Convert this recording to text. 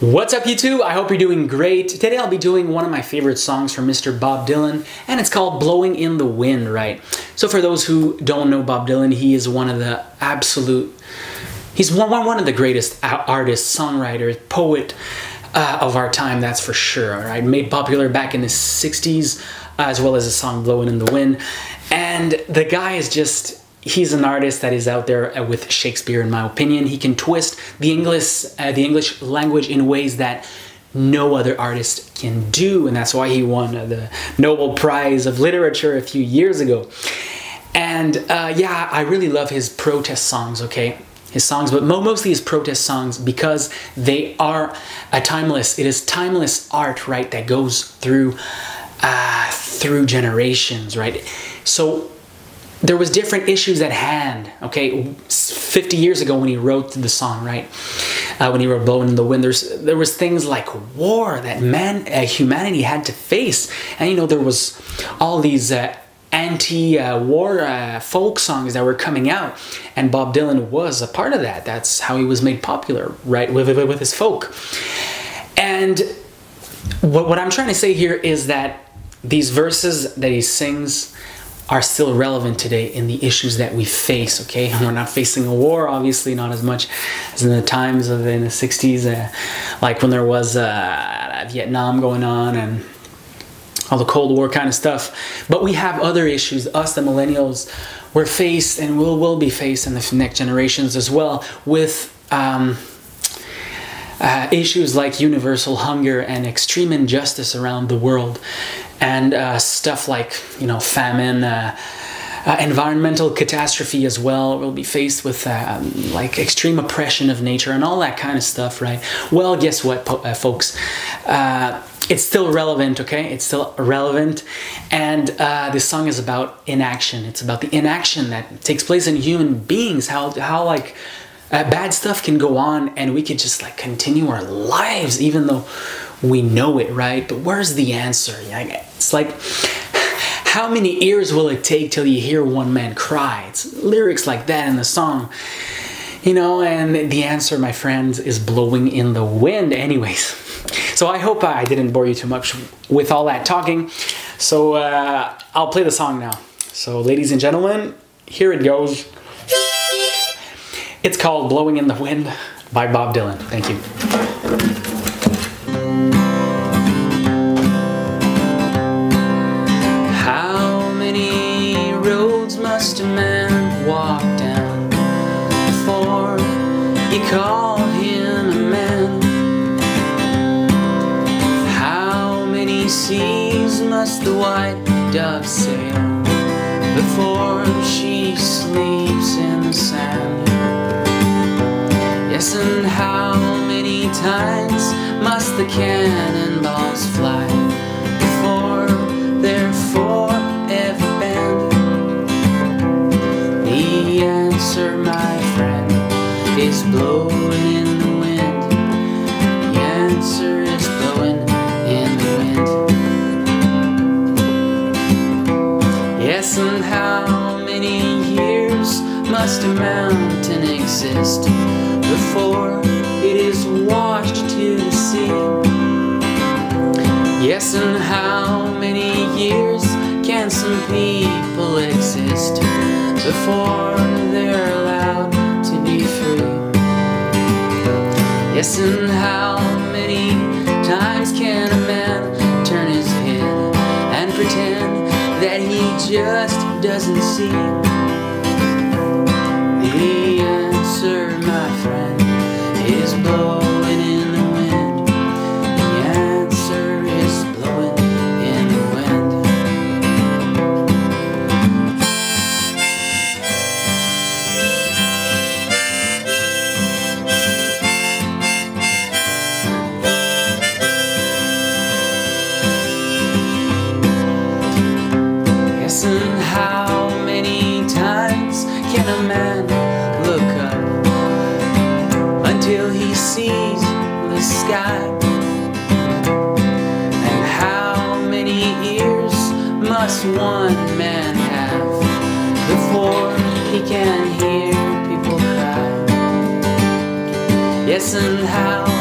What's up YouTube? I hope you're doing great. Today I'll be doing one of my favorite songs from Mr. Bob Dylan, and it's called Blowing in the Wind, right? So for those who don't know Bob Dylan, he is one of the he's one of the greatest artists, songwriter, poet of our time, that's for sure, right? Made popular back in the 60s, as well as the song Blowin' in the Wind. And the guy is just, he's an artist that is out there with Shakespeare, in my opinion. He can twist the English language in ways that no other artist can do, and that's why he won the Nobel Prize of Literature a few years ago. And yeah, I really love his protest songs, okay? His songs, but mostly his protest songs, because they are timeless. It is timeless art, right, that goes through generations, right? So there was different issues at hand, okay? 50 years ago when he wrote the song, right? When he wrote Blowin' in the Wind, there was things like war that humanity had to face. And you know, there was all these anti-war folk songs that were coming out, and Bob Dylan was a part of that. That's how he was made popular, right, with his folk. And what I'm trying to say here is that these verses that he sings are still relevant today in the issues that we face, okay? We're not facing a war, obviously, not as much as in the times of in the 60s, like when there was Vietnam going on and all the Cold War kind of stuff. But we have other issues. Us, the millennials, we're faced and will be faced in the next generations as well with issues like universal hunger and extreme injustice around the world, and stuff like, you know, famine, environmental catastrophe as well. We'll be faced with like extreme oppression of nature and all that kind of stuff, right? Well, guess what, folks? It's still relevant, okay? It's still relevant, and this song is about inaction. It's about the inaction that takes place in human beings, how like bad stuff can go on and we could just like continue our lives even though we know it, right? But where's the answer? It's like, how many ears will it take till you hear one man cry? It's lyrics like that in the song, you know, and the answer, my friends, is blowing in the wind anyways. So I hope I didn't bore you too much with all that talking. So I'll play the song now. So ladies and gentlemen, here it goes. It's called Blowing in the Wind by Bob Dylan. Thank you. How many roads must a man walk down before you call him a man? How many seas must the white dove sail before she sleeps in the sand? Yes, and how many times must the cannonballs fly before they're forever banned? The answer, my friend, is blowing in the wind. The answer is blowing in the wind. Yes, and how many years must a mountain exist before it is washed to the sea? Yes, and how many years can some people exist before they're allowed to be free? Yes, and how many times can a man turn his head and pretend that he just doesn't see? The answer, my friend, is blowing in the wind. The answer is blowing in the wind. Yes, and how many times can a man look up until he sees the sky? And how many ears must one man have before he can hear people cry? Yes, and how